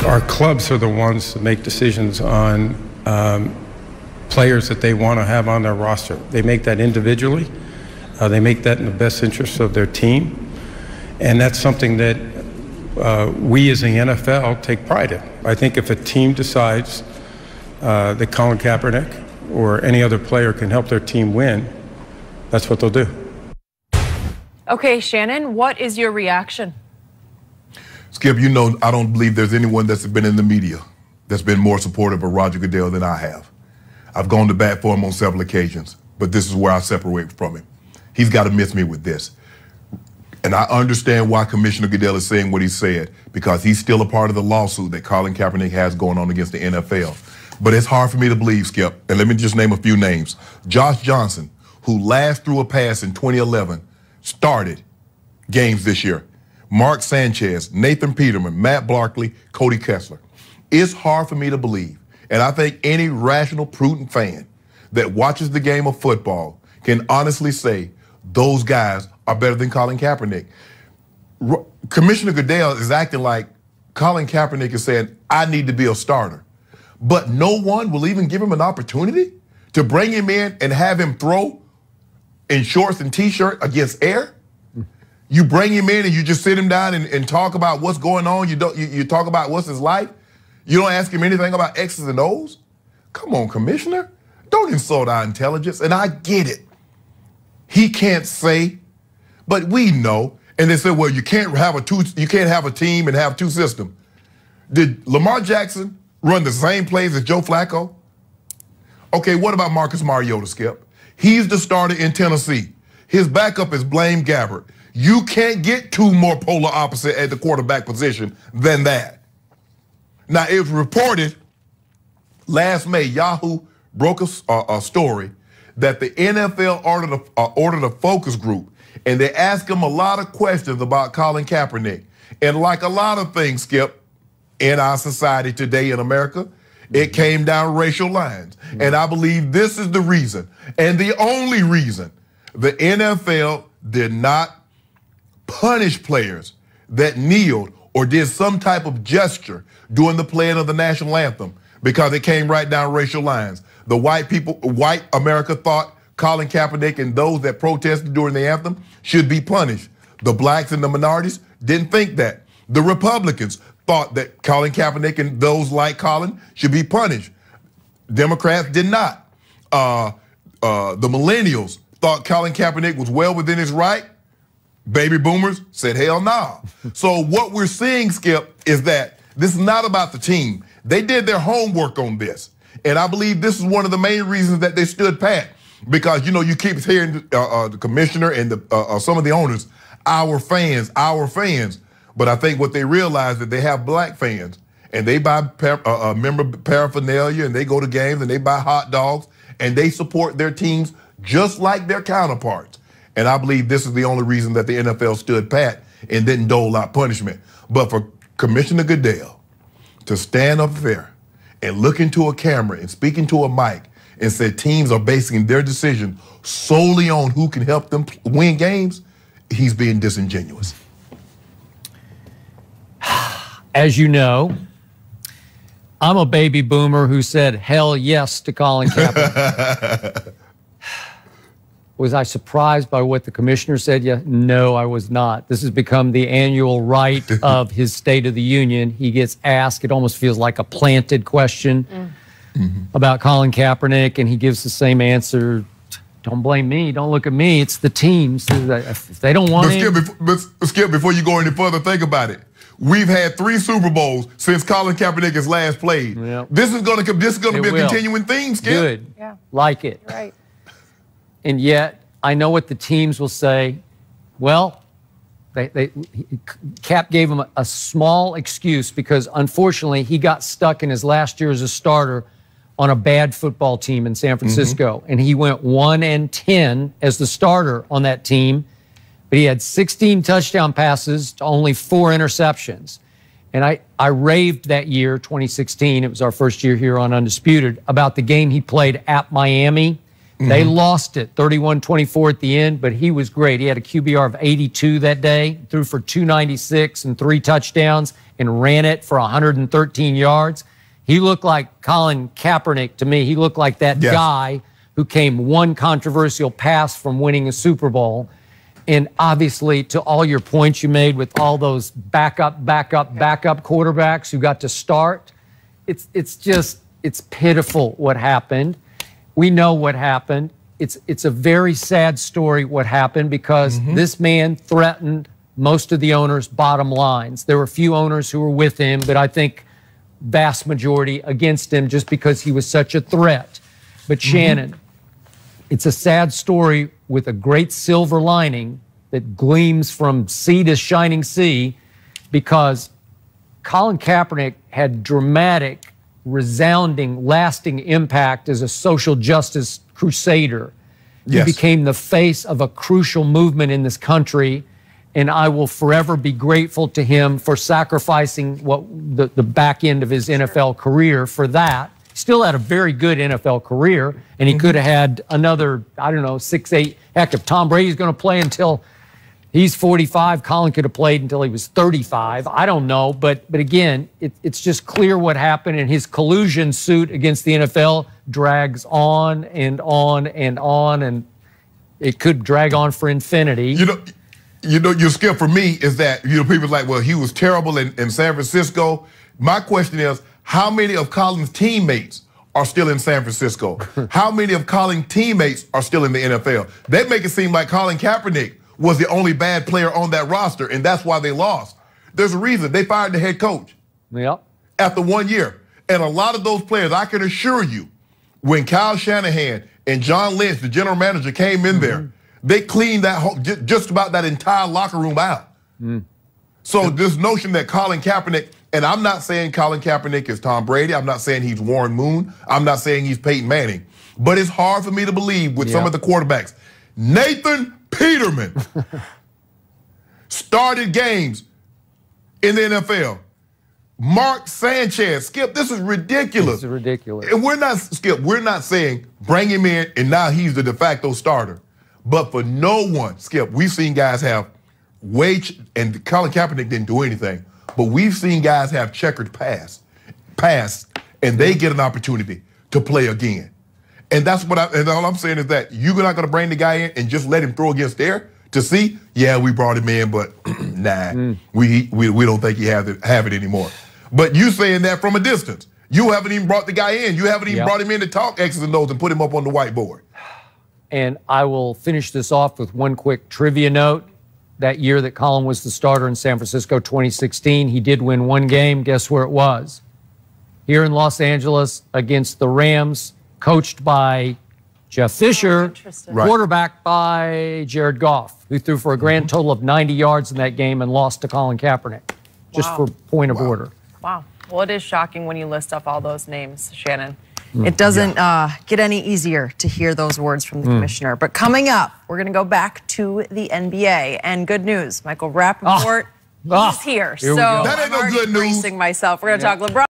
our clubs are the ones that make decisions on players that they want to have on their roster. They make that individually. They make that in the best interest of their team. And that's something that we as the NFL take pride in. I think if a team decides that Colin Kaepernick or any other player can help their team win, that's what they'll do. Okay, Shannon, what is your reaction? Skip, you know I don't believe there's anyone that's been in the media that's been more supportive of Roger Goodell than I have. I've gone to bat for him on several occasions, but this is where I separate from him. He's got to miss me with this. And I understand why Commissioner Goodell is saying what he said, because he's still a part of the lawsuit that Colin Kaepernick has going on against the NFL. But it's hard for me to believe, Skip, and let me just name a few names. Josh Johnson, who last threw a pass in 2011, started games this year. Mark Sanchez, Nathan Peterman, Matt Barkley, Cody Kessler. It's hard for me to believe, and I think any rational, prudent fan that watches the game of football can honestly say those guys are better than Colin Kaepernick. Commissioner Goodell is acting like Colin Kaepernick is saying, I need to be a starter. But no one will even give him an opportunity to bring him in and have him throw in shorts and t-shirt against air. You bring him in and you just sit him down and talk about what's going on. You talk about what's his life. You don't ask him anything about X's and O's. Come on, Commissioner. Don't insult our intelligence. And I get it. He can't say, but we know. And they said, well, you can't have a team and have two systems. Did Lamar Jackson run the same plays as Joe Flacco? Okay, what about Marcus Mariota, Skip? He's the starter in Tennessee. His backup is Blaine Gabbert. You can't get two more polar opposite at the quarterback position than that. Now, it was reported last May, Yahoo broke a story that the NFL ordered a focus group, and they asked him a lot of questions about Colin Kaepernick. And like a lot of things, Skip, in our society today in America, it came down racial lines. And I believe this is the reason, and the only reason, the NFL did not punish players that kneeled or did some type of gesture during the playing of the national anthem, because it came right down racial lines. The white America thought Colin Kaepernick and those that protested during the anthem should be punished. The blacks and the minorities didn't think that. The Republicans thought that Colin Kaepernick and those like Colin should be punished. Democrats did not. The millennials thought Colin Kaepernick was well within his right. Baby boomers said, hell no. So what we're seeing, Skip, is that this is not about the team. They did their homework on this. And I believe this is one of the main reasons that they stood pat. Because, you know, you keep hearing the commissioner and some of the owners, our fans. But I think what they realize that they have black fans. And they buy member paraphernalia, and they go to games, and they buy hot dogs, and they support their teams just like their counterparts. And I believe this is the only reason that the NFL stood pat and didn't dole out punishment. But for Commissioner Goodell to stand up there and look into a camera and speak into a mic and say teams are basing their decision solely on who can help them win games, he's being disingenuous. As you know, I'm a baby boomer who said hell yes to Colin Kaepernick. Was I surprised by what the commissioner said? Yeah, no, I was not. This has become the annual right of his State of the Union. He gets asked, it almost feels like a planted question about Colin Kaepernick, and he gives the same answer. Don't blame me, don't look at me, it's the teams. If they don't want him. Skip, before you go any further, think about it. We've had 3 Super Bowls since Colin Kaepernick has last played. Yep. This is gonna be a continuing theme, Skip. Good, yeah. Like it. Right. And yet, I know what the teams will say. Well, Cap gave him a small excuse because, unfortunately, he got stuck in his last year as a starter on a bad football team in San Francisco. And he went 1-10 as the starter on that team, but he had 16 touchdown passes to only 4 interceptions. And I raved that year, 2016, it was our first year here on Undisputed, about the game he played at Miami. They lost it 31-24 at the end, but he was great. He had a QBR of 82 that day, threw for 296 and 3 touchdowns, and ran it for 113 yards. He looked like Colin Kaepernick to me. He looked like that guy who came one controversial pass from winning a Super Bowl. And obviously, to all your points you made with all those backup quarterbacks who got to start, it's pitiful what happened. We know what happened. It's a very sad story what happened because this man threatened most of the owners' bottom lines. There were a few owners who were with him, but I think vast majority against him just because he was such a threat. But Shannon, it's a sad story with a great silver lining that gleams from sea to shining sea because Colin Kaepernick had dramatic, resounding, lasting impact as a social justice crusader. He became the face of a crucial movement in this country, and I will forever be grateful to him for sacrificing what the back end of his NFL career for that. Still had a very good NFL career, and he could have had another, I don't know, 6, 8. Heck, if Tom Brady's going to play until he's 45, Colin could have played until he was 35. I don't know, but again, it's just clear what happened, and his collusion suit against the NFL drags on and on and on, and it could drag on for infinity. Your skill for me is that, people are like, well, he was terrible in San Francisco. My question is, how many of Colin's teammates are still in San Francisco? How many of Colin's teammates are still in the NFL? They make it seem like Colin Kaepernick was the only bad player on that roster, and that's why they lost. There's a reason. They fired the head coach after 1 year. And a lot of those players, I can assure you, when Kyle Shanahan and John Lynch, the general manager, came in there, they cleaned that whole, just about that entire locker room out. So this notion that Colin Kaepernick, and I'm not saying Colin Kaepernick is Tom Brady, I'm not saying he's Warren Moon, I'm not saying he's Peyton Manning, but it's hard for me to believe with some of the quarterbacks. Nathan Peterman started games in the NFL. Mark Sanchez, Skip, this is ridiculous. This is ridiculous. And we're not saying bring him in and now he's the de facto starter. But for no one, Skip, we've seen guys have and Colin Kaepernick didn't do anything, but we've seen guys have checkered past, and they get an opportunity to play again. And that's what and all I'm saying is that you're not going to bring the guy in and just let him throw against there to see, yeah, we brought him in, but nah, we don't think he have it anymore. But you saying that from a distance. You haven't even brought the guy in. You haven't even brought him in to talk X's and O's and put him up on the whiteboard. And I will finish this off with one quick trivia note. That year that Colin was the starter in San Francisco, 2016, he did win one game. Guess where it was? Here in Los Angeles against the Rams, coached by Jeff Fisher, quarterback by Jared Goff, who threw for a grand total of 90 yards in that game and lost to Colin Kaepernick, just for point of order. Wow. Well, it is shocking when you list off all those names, Shannon. It doesn't get any easier to hear those words from the commissioner. But coming up, we're going to go back to the NBA. And good news, Michael Rappaport is here. So that ain't no good news. I'm bracing myself. We're going to talk LeBron.